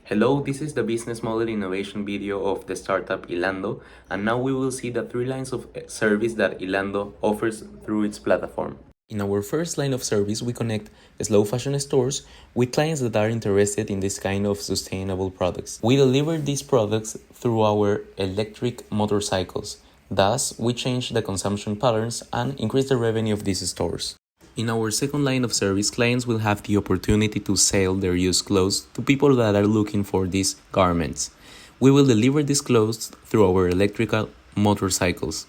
Hello, this is the business model innovation video of the startup Hilando, and now we will see the three lines of service that Hilando offers through its platform. In our first line of service, we connect slow fashion stores with clients that are interested in this kind of sustainable products. We deliver these products through our electric motorcycles. Thus, we change the consumption patterns and increase the revenue of these stores. In our second line of service, clients will have the opportunity to sell their used clothes to people that are looking for these garments. We will deliver these clothes through our electrical motorcycles.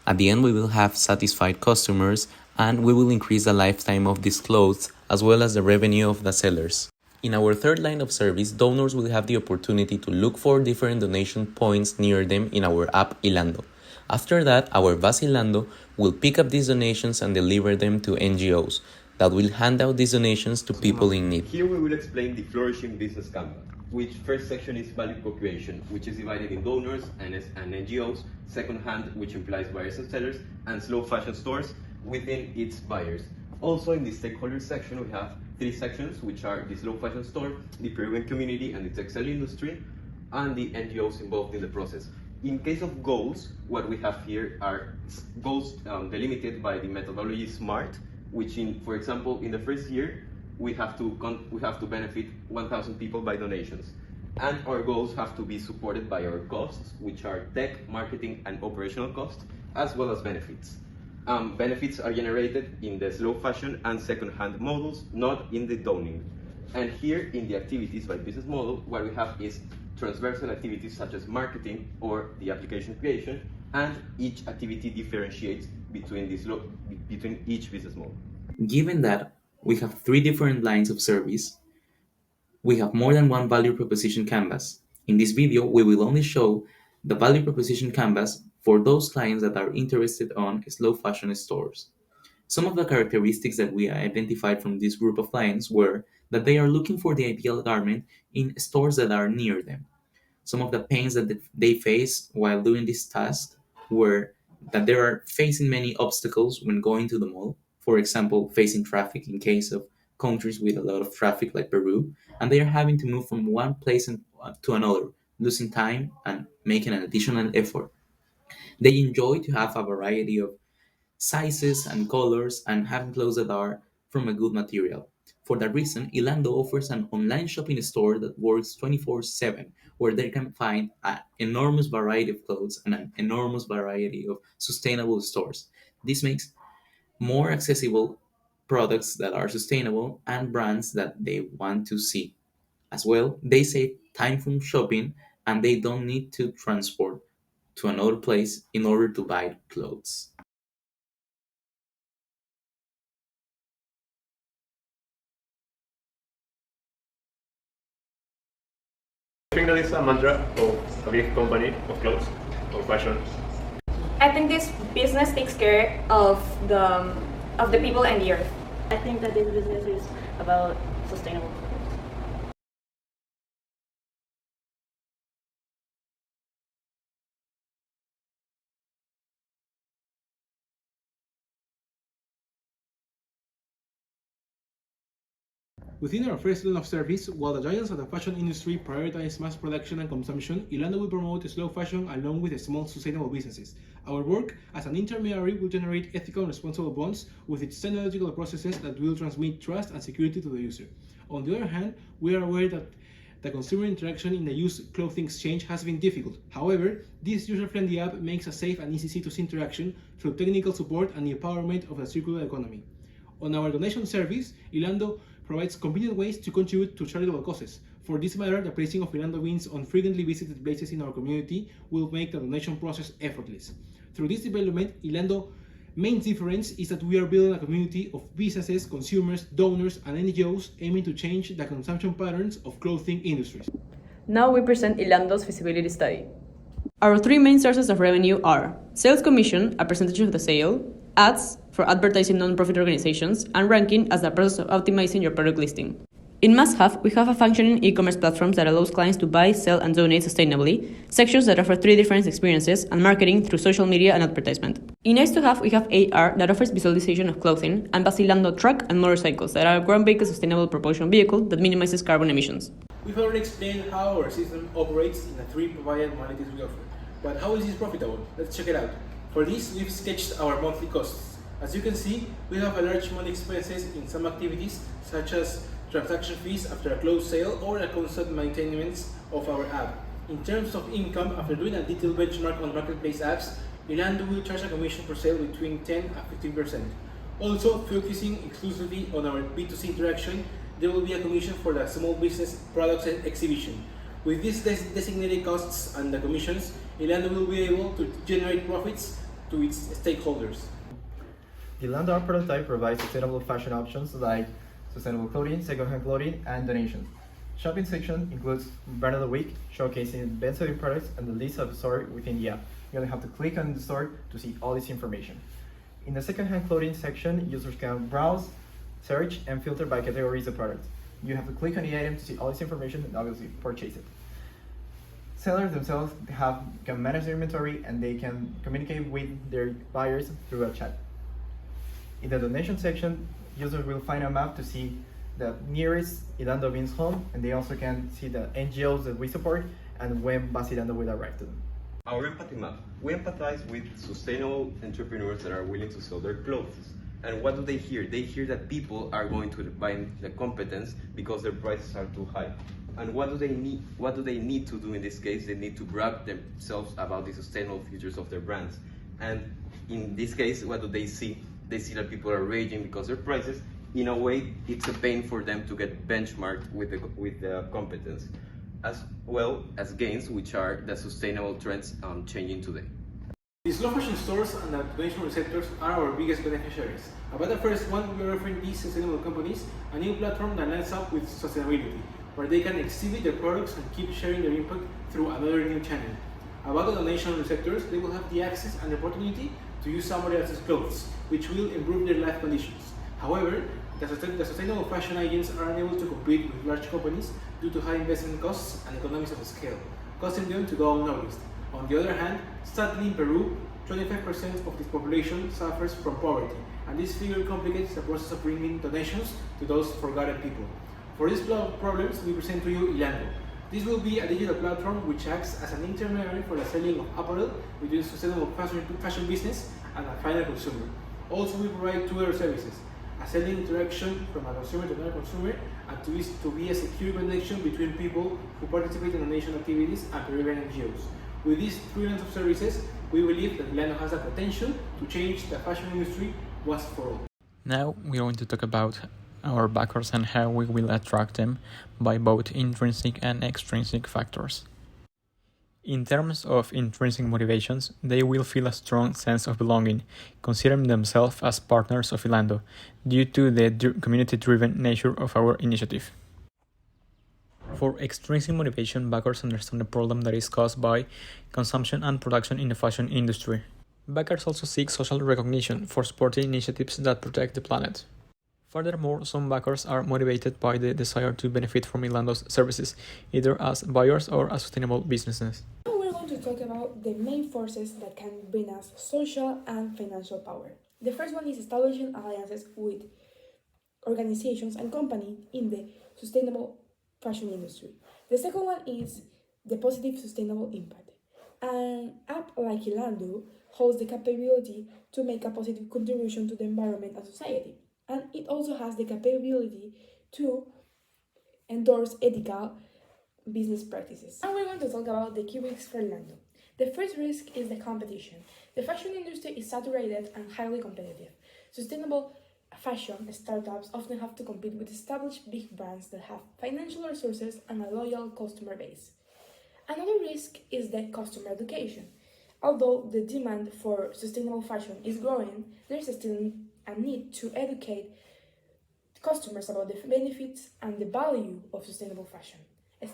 At the end, we will have satisfied customers and we will increase the lifetime of these clothes as well as the revenue of the sellers. In our third line of service, donors will have the opportunity to look for different donation points near them in our app Hilando. After that, our bus Hilando will pick up these donations and deliver them to NGOs that will hand out these donations to people in need. Here we will explain the flourishing business canvas, which first section is value co-creation, which is divided in donors and NGOs, second hand, which implies buyers and sellers, and slow fashion stores within its buyers. Also in the stakeholder section, we have three sections, which are the slow fashion store, the Peruvian community and the textile industry, and the NGOs involved in the process. In case of goals, what we have here are goals delimited by the methodology SMART, which for example, in the first year, we have to benefit 1,000 people by donations. And our goals have to be supported by our costs, which are tech, marketing, and operational costs, as well as benefits. Benefits are generated in the slow fashion and second-hand models, not in the donning. And here in the activities by business model, what we have is transversal activities such as marketing or the application creation, and each activity differentiates between each business model. Given that we have three different lines of service, we have more than one value proposition canvas. In this video, we will only show the value proposition canvas for those clients that are interested on slow fashion stores. Some of the characteristics that we identified from this group of clients were that they are looking for the ideal garment in stores that are near them. Some of the pains that they face while doing this task were that they are facing many obstacles when going to the mall. For example, facing traffic in case of countries with a lot of traffic like Peru, and they are having to move from one place to another, losing time and making an additional effort. They enjoy to have a variety of sizes and colors and having clothes that are from a good material. For that reason, Hilando offers an online shopping store that works 24/7, where they can find an enormous variety of clothes and an enormous variety of sustainable stores. This makes more accessible products that are sustainable and brands that they want to see. As well, they save time from shopping and they don't need to transport to another place in order to buy clothes. I think that is a mantra of a big company of clothes or fashion. I think this business takes care of the people and the earth. I think that this business is about sustainable products. Within our first line of service, while the giants of the fashion industry prioritize mass production and consumption, Hilando will promote slow fashion along with small sustainable businesses. Our work as an intermediary will generate ethical and responsible bonds with its technological processes that will transmit trust and security to the user. On the other hand, we are aware that the consumer interaction in the used clothing exchange has been difficult. However, this user-friendly app makes a safe and easy to use interaction through technical support and the empowerment of the circular economy. On our donation service, Hilando provides convenient ways to contribute to charitable causes. For this matter, the placing of Hilando bins on frequently visited places in our community will make the donation process effortless. Through this development, Hilando's main difference is that we are building a community of businesses, consumers, donors, and NGOs aiming to change the consumption patterns of clothing industries. Now we present Hilando's feasibility study. Our three main sources of revenue are sales commission, a percentage of the sale, ads for advertising non-profit organizations, and ranking as the process of optimizing your product listing. In must-have, we have a functioning e-commerce platform that allows clients to buy, sell, and donate sustainably, sections that offer three different experiences, and marketing through social media and advertisement. In nice-to-have, we have AR that offers visualization of clothing, and Hilando truck and motorcycles that are a ground-based sustainable propulsion vehicle that minimizes carbon emissions. We've already explained how our system operates in the three provided modalities we offer. But how is this profitable? Let's check it out. For this, we've sketched our monthly costs. As you can see, we have a large money expenses in some activities, such as transaction fees after a closed sale or a constant maintenance of our app. In terms of income, after doing a detailed benchmark on marketplace apps, Hilando will charge a commission per sale between 10 and 15%. Also, focusing exclusively on our B2C interaction, there will be a commission for the small business products and exhibition. With these designated costs and the commissions, Hilando will be able to generate profits to its stakeholders. The Hilando prototype provides sustainable fashion options like sustainable clothing, second-hand clothing, and donations. Shopping section includes Brand of the Week, showcasing best-selling products and the list of the store within the app. You only have to click on the store to see all this information. In the second-hand clothing section, users can browse, search, and filter by categories of products. You have to click on the item to see all this information and obviously purchase it. Sellers themselves can manage their inventory and they can communicate with their buyers through a chat. In the donation section, users will find a map to see the nearest Hilando Beans home, and they also can see the NGOs that we support and when Bus Hilando will arrive to them. Our empathy map. We empathize with sustainable entrepreneurs that are willing to sell their clothes. And what do they hear? They hear that people are going to buy the competence because their prices are too high. And what do they need? What do they need to do in this case? They need to brag themselves about the sustainable features of their brands. And in this case, what do they see? They see that people are raging because their prices. In a way, it's a pain for them to get benchmarked with the competence, as well as gains, which are the sustainable trends changing today. The slow fashion stores and the donation receptors are our biggest beneficiaries. About the first one, we are offering these sustainable companies a new platform that lines up with sustainability, where they can exhibit their products and keep sharing their impact through another new channel. About the donation receptors, they will have the access and the opportunity to use somebody else's clothes, which will improve their life conditions. However, the sustainable fashion agents are unable to compete with large companies due to high investment costs and economies of scale, causing them to go unnoticed. On the other hand, sadly in Peru, 25% of this population suffers from poverty, and this figure complicates the process of bringing donations to those forgotten people. For these problems, we present to you Hilando. This will be a digital platform which acts as an intermediary for the selling of apparel between sustainable fashion business and a final consumer. Also, we provide two other services: a selling interaction from a consumer to another consumer, and to be a secure connection between people who participate in donation activities and Peruvian NGOs. With these three lines of services, we believe that Hilando has the potential to change the fashion industry once for all. Now we're going to talk about our backers and how we will attract them by both intrinsic and extrinsic factors. In terms of intrinsic motivations, they will feel a strong sense of belonging, considering themselves as partners of Hilando, due to the community-driven nature of our initiative. For extrinsic motivation, backers understand the problem that is caused by consumption and production in the fashion industry. Backers also seek social recognition for supporting initiatives that protect the planet. Furthermore, some backers are motivated by the desire to benefit from Hilando's services, either as buyers or as sustainable businesses. Now we're going to talk about the main forces that can bring us social and financial power. The first one is establishing alliances with organizations and companies in the sustainable fashion industry. The second one is the positive sustainable impact. An app like Hilando holds the capability to make a positive contribution to the environment and society. And it also has the capability to endorse ethical business practices. Now we're going to talk about the key risks for Hilando. The first risk is the competition. The fashion industry is saturated and highly competitive. Sustainable fashion startups often have to compete with established big brands that have financial resources and a loyal customer base. Another risk is the customer education. Although the demand for sustainable fashion is growing, there is still a need to educate customers about the benefits and the value of sustainable fashion.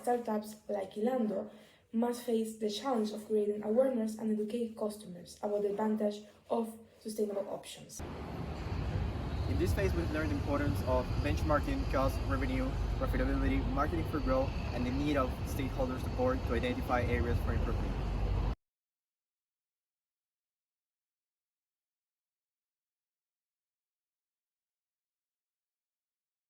Startups like Hilando must face the challenge of creating awareness and educate customers about the advantage of sustainable options. In this phase, we've learned the importance of benchmarking, cost, revenue, profitability, marketing for growth, and the need of stakeholder support to identify areas for improvement.